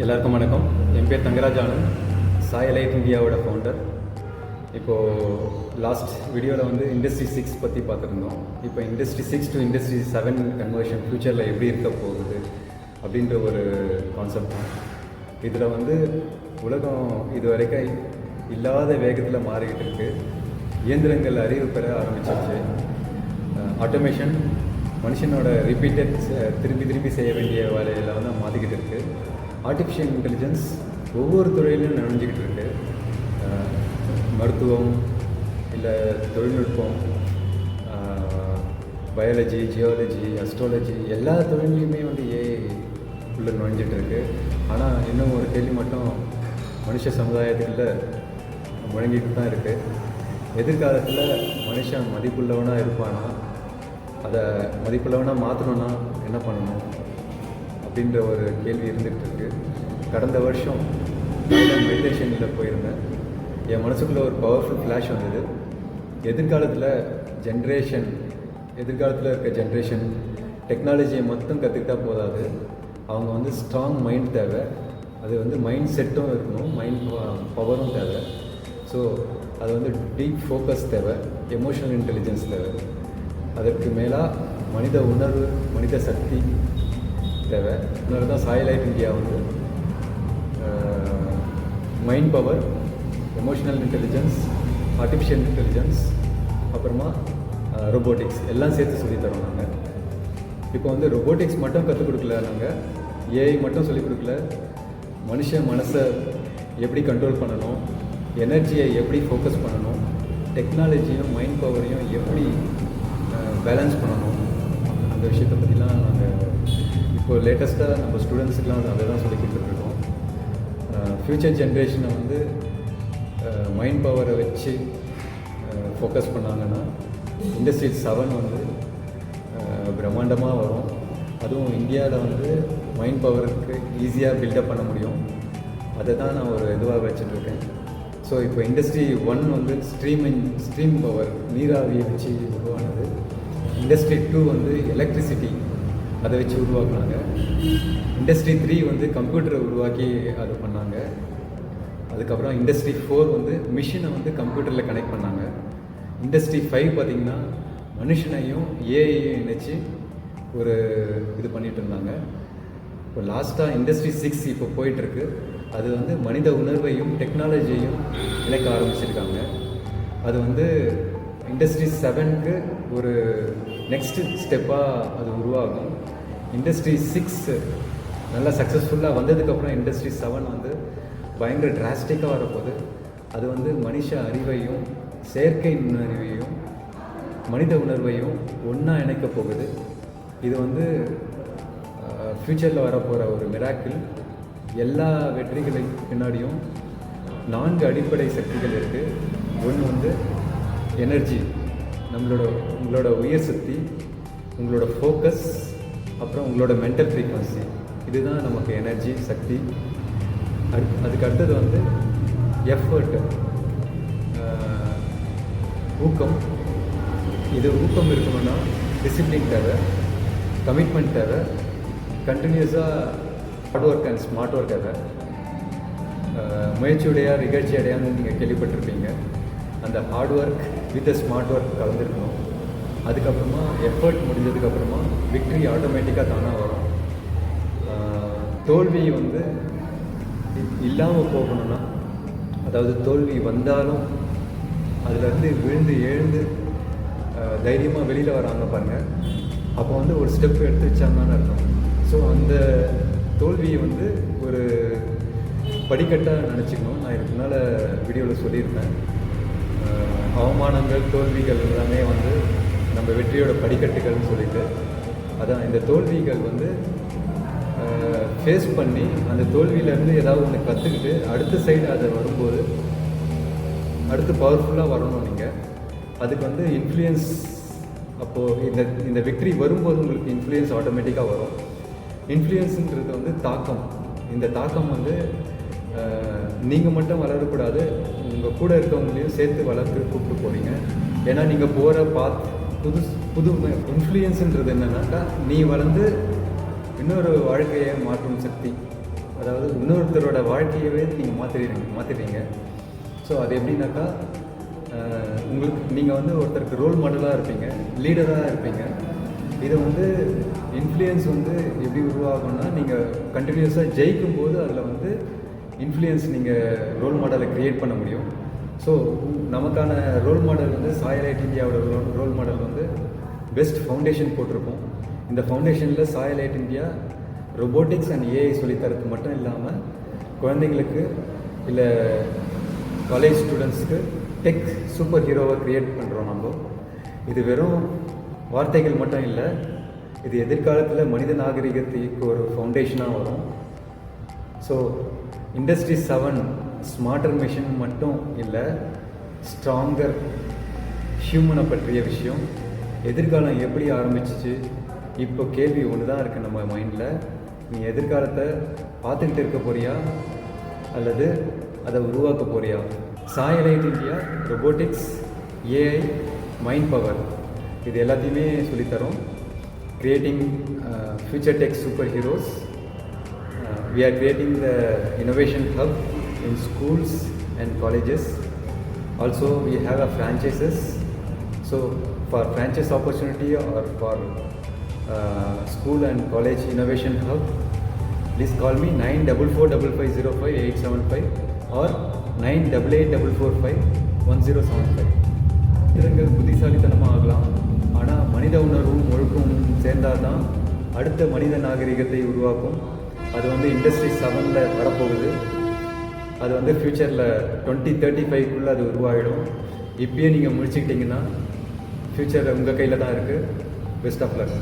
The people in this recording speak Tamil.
எல்லாருக்கும் வணக்கம். என் பேர் தங்கராஜ் ஆனந்த், சாய் எலைட் இந்தியாவோட ஃபவுண்டர். இப்போது லாஸ்ட் வீடியோவில் வந்து இண்டஸ்ட்ரி 6 பற்றி பார்த்துருந்தோம். இப்போ இண்டஸ்ட்ரி 6 டு இண்டஸ்ட்ரி 7 கன்வர்ஷன் ஃப்யூச்சரில் எப்படி இருக்க போகுது அப்படின்ற ஒரு கான்செப்ட் தான். இதில் வந்து உலகம் இது வரைக்கும் இல்லாத வேகத்தில் மாறிக்கிட்டு இருக்குது. இயந்திரங்கள் அறிவு பெற ஆரம்பிச்சிருச்சு. ஆட்டோமேஷன் மனுஷனோட ரிப்பீட்டட் திரும்பி செய்ய வேண்டிய வேலையில் வந்து மாற்றிக்கிட்டு இருக்குது. ஆர்டிஃபிஷியல் இன்டெலிஜென்ஸ் ஒவ்வொரு துறையிலும் நுழைஞ்சிக்கிட்டு இருக்குது. மருத்துவம், இல்லை தொழில்நுட்பம், பயாலஜி, ஜியாலஜி, அஸ்ட்ராலஜி எல்லா துறையிலையுமே வந்து ஏஐ உள்ள நுழைஞ்சிட்டு இருக்குது. ஆனால் இன்னும் ஒரு கேள்வி மட்டும் மனுஷ சமுதாயத்தில் முழங்கிட்டு தான் இருக்குது. எதிர்காலத்தில் மனுஷன் மதிப்புள்ளவனாக இருப்பானா, அதை மதிப்புள்ளவனாக மாற்றணுன்னா என்ன பண்ணணும் அப்படின்ற ஒரு கேள்வி இருந்துகிட்டு இருக்குது. கடந்த வருஷம் மெடிடேஷனில் போயிருந்தேன். என் மனசுக்குள்ளே ஒரு பவர்ஃபுல் ஃப்ளாஷ் வந்தது. எதிர்காலத்தில் இருக்க ஜென்ரேஷன் டெக்னாலஜியை மட்டும் கற்றுக்கிட்டா போதாது. அவங்க வந்து ஸ்ட்ராங் மைண்ட் தேவை. அது வந்து மைண்ட் செட்டும் இருக்கணும், மைண்ட் பவரும் தேவை. ஸோ அது வந்து டீப் ஃபோக்கஸ் தேவை, எமோஷனல் இன்டெலிஜென்ஸ் தேவை. அதற்கு மேலாக மனித உணர்வு, மனித சக்தி தேவை. இன்னொரு தான் சாய் எலைட் இந்தியா வந்து mind power, emotional intelligence, artificial intelligence, அப்புறமா ரோபோட்டிக்ஸ் எல்லாம் சேர்த்து சொல்லித்தரோம் நாங்கள். இப்போ வந்து ரோபோட்டிக்ஸ் மட்டும் கற்றுக் கொடுக்கல, நாங்கள் ஏஐ மட்டும் சொல்லிக் கொடுக்கல. மனுஷ மனசை எப்படி கண்ட்ரோல் பண்ணணும், எனர்ஜியை எப்படி ஃபோக்கஸ் பண்ணணும், டெக்னாலஜியும் மைண்ட் பவரையும் எப்படி பேலன்ஸ் பண்ணணும், அந்த விஷயத்தை பற்றிலாம் நாங்கள் இப்போ லேட்டஸ்ட்டாக நம்ம ஸ்டூடெண்ட்ஸுக்கெலாம் வந்து அதை தான் சொல்லி கொடுத்துட்ருக்கோம். ஃப்யூச்சர் ஜென்ரேஷனை வந்து மைண்ட் பவரை வச்சு ஃபோக்கஸ் பண்ணாங்கன்னா இண்டஸ்ட்ரி 7 வந்து பிரம்மாண்டமாக வரும். அதுவும் இந்தியாவில் வந்து மைண்ட் பவருக்கு ஈஸியாக பில்டப் பண்ண முடியும். அதை தான் நான் ஒரு இதுவாக வச்சுட்ருக்கேன். ஸோ இப்போ இண்டஸ்ட்ரி 1 வந்து ஸ்ட்ரீம் பவர், நீராவியை வச்சு உருவானது. இண்டஸ்ட்ரி 2 வந்து எலக்ட்ரிசிட்டி, அதை வச்சு உருவாக்குனாங்க. இண்டஸ்ட்ரி 3 வந்து கம்ப்யூட்டரை உருவாக்கி அது பண்ணாங்க. அதுக்கப்புறம் இண்டஸ்ட்ரி 4 வந்து மிஷினை வந்து கம்ப்யூட்டரில் கனெக்ட் பண்ணாங்க. இண்டஸ்ட்ரி 5 பார்த்திங்கன்னா மனுஷனையும் ஏஐயும் இணைச்சி ஒரு இது பண்ணிகிட்டு இருந்தாங்க. இப்போ லாஸ்ட்டாக இண்டஸ்ட்ரி 6 இப்போ போயிட்டுருக்கு. அது வந்து மனித உணர்வையும் டெக்னாலஜியையும் இணைக்க ஆரம்பிச்சிருக்காங்க. அது வந்து இண்டஸ்ட்ரி 7க்கு ஒரு நெக்ஸ்ட் ஸ்டெப்பாக அது உருவாகும். இண்டஸ்ட்ரி 6 நல்லா சக்ஸஸ்ஃபுல்லாக வந்ததுக்கப்புறம் இண்டஸ்ட்ரி 7 வந்து பயங்கர டிராஸ்டிக்காக வரப்போகுது. அது வந்து மனுஷ அறிவையும் செயற்கை நுண்ணறிவையும் மனித உணர்வையும் ஒன்றா இணைக்க போகுது. இது வந்து ஃப்யூச்சரில் வரப்போகிற ஒரு மிராக்கிள். எல்லா வெற்றிகளுக்கு பின்னாடியும் 4 அடிப்படை சக்திகள் இருக்குது. ஒன்று வந்து எனர்ஜி, உங்களோட உயிர் சக்தி, உங்களோட ஃபோக்கஸ், அப்புறம் உங்களோட மென்டல் ஃப்ரீக்வன்சி. இதுதான் நமக்கு எனர்ஜி, சக்தி. அதுக்கு அடுத்தது வந்து எஃபர்ட், ஊக்கம். இது ஊக்கம் இருக்கணும்னா டிசிப்ளின் தேவை, கமிட்மெண்ட் தேவை, கண்டினியூஸாக hard work and smart work தேவை. முயற்சியுடையார் இகழ்ச்சி அடையான்னு நீங்கள் கேள்விப்பட்டிருப்பீங்க. அந்த hard work with smart work கலந்துருக்கணும். அதுக்கப்புறமா எஃபர்ட் முடிஞ்சதுக்கப்புறமா விக்ட்ரி ஆட்டோமேட்டிக்காக தானாக வரும். தோல்வி வந்து இல்லாமல் போகணும்னா, அதாவது தோல்வி வந்தாலும் அதிலேருந்து விழுந்து எழுந்து தைரியமாக வெளியில் வராங்க பாருங்கள், அப்போ வந்து ஒரு ஸ்டெப் எடுத்து வச்சாங்கன்னு அர்த்தம். ஸோ அந்த தோல்வியை வந்து ஒரு படிக்கட்டாக நினச்சிக்கணும். நான் இதுக்கு முன்னால் வீடியோவில் சொல்லியிருப்பேன். அவமானங்கள், தோல்விகள் எல்லாமே வந்து நம்ம வெற்றியோட படிக்கட்டுகள்னு சொல்லிட்டு, அதான் இந்த தோல்விகள் வந்து ஃபேஸ் பண்ணி அந்த தோல்வியிலேருந்து ஏதாவது ஒன்று கற்றுக்கிட்டு அடுத்த சைடு அதை வரும்போது அடுத்து பவர்ஃபுல்லாக வரணும். நீங்கள் அதுக்கு வந்து இன்ஃப்ளூயன்ஸ், அப்போது இந்த விக்ட்ரி வரும்போது உங்களுக்கு இன்ஃப்ளூயன்ஸ் ஆட்டோமேட்டிக்காக வரும். இன்ஃப்ளூயன்ஸுன்றது வந்து தாக்கம். இந்த தாக்கம் வந்து நீங்கள் மட்டும் வளரக்கூடாது, உங்கள் கூட இருக்கவங்களையும் சேர்த்து வளர்த்து கூப்பிட்டு போகிறீங்க. ஏன்னா நீங்கள் போகிற புது இன்ஃப்ளூயன்ஸுன்றது என்னன்னாக்கா, நீ வளர்ந்து இன்னொரு வாழ்க்கையை மாற்றும் சக்தி. அதாவது இன்னொருத்தரோட வாழ்க்கையவே நீங்கள் மாற்றிடுறீங்க. ஸோ அது எப்படின்னாக்கா உங்களுக்கு நீங்கள் வந்து ஒருத்தருக்கு ரோல் மாடலாக இருப்பீங்க, லீடராக இருப்பீங்க. இதை வந்து இன்ஃப்ளூயன்ஸ் வந்து எப்படி உருவாகும்னா, நீங்கள் கண்டினியூஸாக ஜெயிக்கும் போது அதில் வந்து இன்ஃப்ளூயன்ஸ் நீங்கள் ரோல் மாடலை க்ரியேட் பண்ண முடியும். ஸோ நமக்கான ரோல் மாடல் வந்து சாய் லைட் இந்தியாவோட ரோல் மாடல் வந்து பெஸ்ட் ஃபவுண்டேஷன் போட்டிருப்போம். இந்த ஃபவுண்டேஷனில் Sai Light India robotics and AI சொல்லித்தரது மட்டும் இல்லாமல் குழந்தைங்களுக்கு இல்லை காலேஜ் ஸ்டூடெண்ட்ஸ்க்கு டெக் சூப்பர் ஹீரோவை க்ரியேட் பண்ணுறோம் நம்ம. இது வெறும் வார்த்தைகள் மட்டும் இல்லை, இது எதிர்காலத்தில் மனித நாகரிகத்துக்கு ஒரு ஃபவுண்டேஷனாக வரும். ஸோ இண்டஸ்ட்ரி 7 ஸ்மார்ட்டர் மிஷின் மட்டும் இல்லை, ஸ்ட்ராங்கர் ஹியூமனை பற்றிய விஷயம். எதிர்காலம் எப்படி ஆரம்பிச்சிச்சு, இப்போ கேள்வி ஒன்று தான் இருக்குது நம்ம மைண்டில். நீ எதிர்காலத்தை பார்த்துக்கிட்டு இருக்க போறியா அல்லது அதை உருவாக்க போறியா? Sai Light India robotics, AI, mind power இது எல்லாத்தையுமே சொல்லித்தரோம். Creating future tech superheroes. We are creating the innovation hub in schools and colleges. Also, we have a franchises. So, for franchise opportunity or for school and college innovation hub, please call me 9445505875 or 9884451075. திறன்கள் புத்திசாலித்தனமாக ஆகலாம், ஆனால் மனித உணர்வும் ஒழுக்கமும் சேர்ந்தால் தான் அடுத்த மனித நாகரிகத்தை உருவாக்கும். அது வந்து இண்டஸ்ட்ரி 7ல் வரப்போகுது. அது வந்து ஃப்யூச்சரில் 2035க்குள்ளே அது உருவாகிடும். இப்பயே நீங்கள் முடிச்சுக்கிட்டிங்கன்னா ஃப்யூச்சர் உங்கள் கையில் தான் இருக்குது. Best of luck.